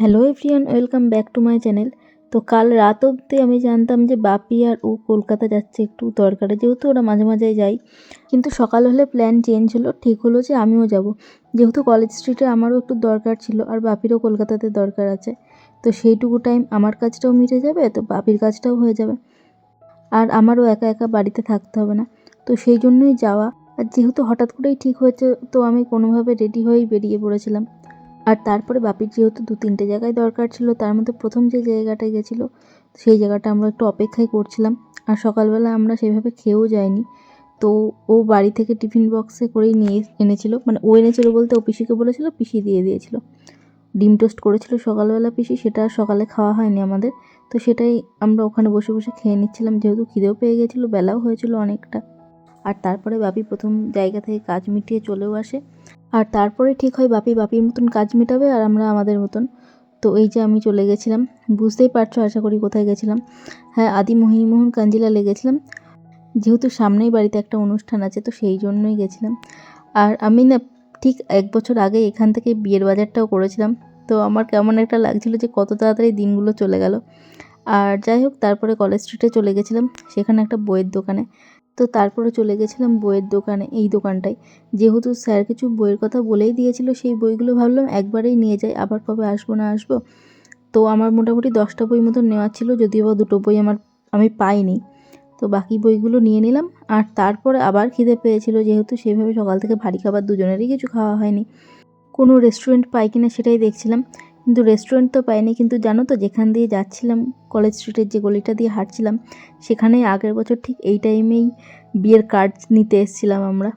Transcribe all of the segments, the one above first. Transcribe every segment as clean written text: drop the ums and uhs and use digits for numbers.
Hello everyone, welcome back to my channel. তো কাল রাত অবধি আমি জানতাম যে বাপি আর ও কলকাতা যাচ্ছে একটু দরকারে, যেহেতু ওরা মাঝে মাঝে যায়। কিন্তু সকাল হলে প্ল্যান চেঞ্জ হলো, ঠিক হলো যে আমিও যাব, যেহেতু কলেজ স্ট্রিটে আমারও একটু দরকার ছিল আর বাপিরও কলকাতাতে দরকার আছে। তো সেইটুকু টাইম আমার কাজটাও মিটে যাবে, তো বাপির কাজটাও হয়ে যাবে, আর আমারও একা একা বাড়িতে থাকতে হবে না। তো সেই জন্যই যাওয়া। আর যেহেতু হঠাৎ করেই ঠিক হয়েছে, তো আমি কোনোভাবে রেডি হয়েই বেরিয়ে পড়েছিলাম। আর তারপরে বাপির যেহেতু 2-3টে জায়গায় দরকার ছিল, তার মধ্যে প্রথম যে জায়গাটায় গেছিলো সেই জায়গাটা আমরা একটু অপেক্ষাই করছিলাম। আর সকালবেলা আমরা সেইভাবে খেয়েও যাইনি। তো ও বাড়ি থেকে টিফিন বক্সে করেই নিয়ে এনেছিল, মানে ও এনেছিল বলতে ও পিসিকে বলেছিল, পিসি দিয়ে দিয়েছিল। ডিম টোস্ট করেছিল সকালবেলা পিসি, সেটা আর সকালে খাওয়া হয়নি আমাদের। তো সেটাই আমরা ওখানে বসে বসে খেয়ে নিচ্ছিলাম, যেহেতু খিদেও পেয়ে গেছিলো, বেলাও হয়েছিল অনেকটা। আর তারপরে বাপি প্রথম জায়গা থেকে কাজ মিটিয়ে চলেও আসে। আর তারপরে ঠিক হয় বাপি বাপির মতন কাজ মেটাবে আর আমরা আমাদের মতন। তো এই যে আমি চলে গেছিলাম, বুঝতেই পারছো আশা করি কোথায় গেছিলাম। হ্যাঁ, আদি মোহিনীমোহন কাঞ্জিলা লেগেছিলাম, যেহেতু সামনেই বাড়িতে একটা অনুষ্ঠান আছে, তো সেই জন্যই গেছিলাম। আর আমি না ঠিক 1 বছর আগে এখান থেকে বিয়ের বাজারটাও করেছিলাম। তো আমার কেমন একটা লাগছিল যে কত তাড়াতাড়ি দিনগুলো চলে গেল। আর যাই হোক, তারপরে কলেজ স্ট্রিটে চলে গেছিলাম, সেখানে একটা বইয়ের দোকানে। তো তারপরে চলে গেছিলাম বইয়ের দোকানে, এই দোকানটায়। যেহেতু স্যার কিছু বইয়ের কথা বলেই দিয়েছিল, সেই বইগুলো ভাবলাম একবারেই নিয়ে যাই, আবার কবে আসবো না আসবো। তো আমার মোটামুটি 10টা বই মতো নেওয়া ছিল, যদিও বা 2টো বই আমি পাইনি। তো বাকি বইগুলো নিয়ে নিলাম। আর তারপরে আবার খিদে পেয়েছিল, যেহেতু সেইভাবে সকাল থেকে ভারী খাবার দুজনেরই কিছু খাওয়া হয়নি। কোনো রেস্টুরেন্ট পাই কিনা সেটাই দেখছিলাম, কিন্তু রেস্টুরেন্ট তো পাইনি। কিন্তু জানো তো, যেখান দিয়ে যাচ্ছিলাম, কলেজ স্ট্রিটের যে গলিটা দিয়ে হাঁটছিলাম, সেখানেই আগের বছর ঠিক এই টাইমেই বিয়ের কার্ড নিতে এসেছিলাম আমরা।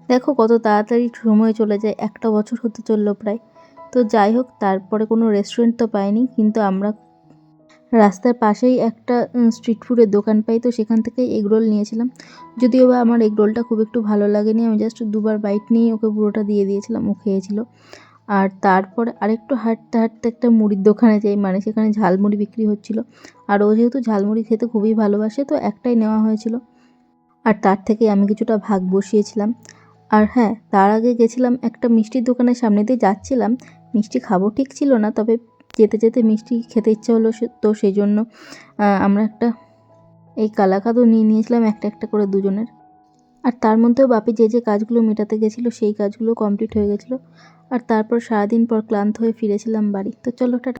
দেখো কত তাড়াতাড়ি সময় চলে যায়, 1টা বছর হতে চললো প্রায়। তো যাই হোক, তারপরে কোনো রেস্টুরেন্ট তো পাইনি, কিন্তু আমরা রাস্তার পাশেই একটা স্ট্রিট ফুডের দোকান পাই, তো সেখান থেকেই এগরোল নিয়েছিলাম। যদিও বা আমার এগরোলটা খুব একটু ভালো লাগেনি, আমি জাস্ট 2বার বাইট নিয়ে ওকে পুরোটা দিয়ে দিয়েছিলাম, ও খেয়েছিল। আর তারপরে আরেকটু হাঁটতে হাঁটতে একটা মুড়ির দোকানে যাই, মানে সেখানে ঝালমুড়ি বিক্রি হচ্ছিল। আর ও যেহেতু ঝালমুড়ি খেতে খুবই ভালোবাসে, তো একটাই নেওয়া হয়েছিল। আর তার থেকে আমি কিছুটা ভাগ বসিয়েছিলাম। আর হ্যাঁ, তার আগে গেছিলাম একটা মিষ্টির দোকানের সামনে দিয়ে যাচ্ছিলাম, মিষ্টি খাবো ঠিক ছিল না, তবে যেতে যেতে মিষ্টি খেতে ইচ্ছে হলো, তো সেই জন্য আমরা একটা এই কালাকাঁদও নিয়ে নিয়েছিলাম, একটা একটা করে দুজনের। আর তার মধ্যেও বাপি যে যে কাজগুলো মেটাতে গেছিলো সেই কাজগুলো কমপ্লিট হয়ে গেছিলো। আর তারপর সারাদিন পর ক্লান্ত হয়ে ফিরেছিলাম বাড়ি। তো চলো টাটা।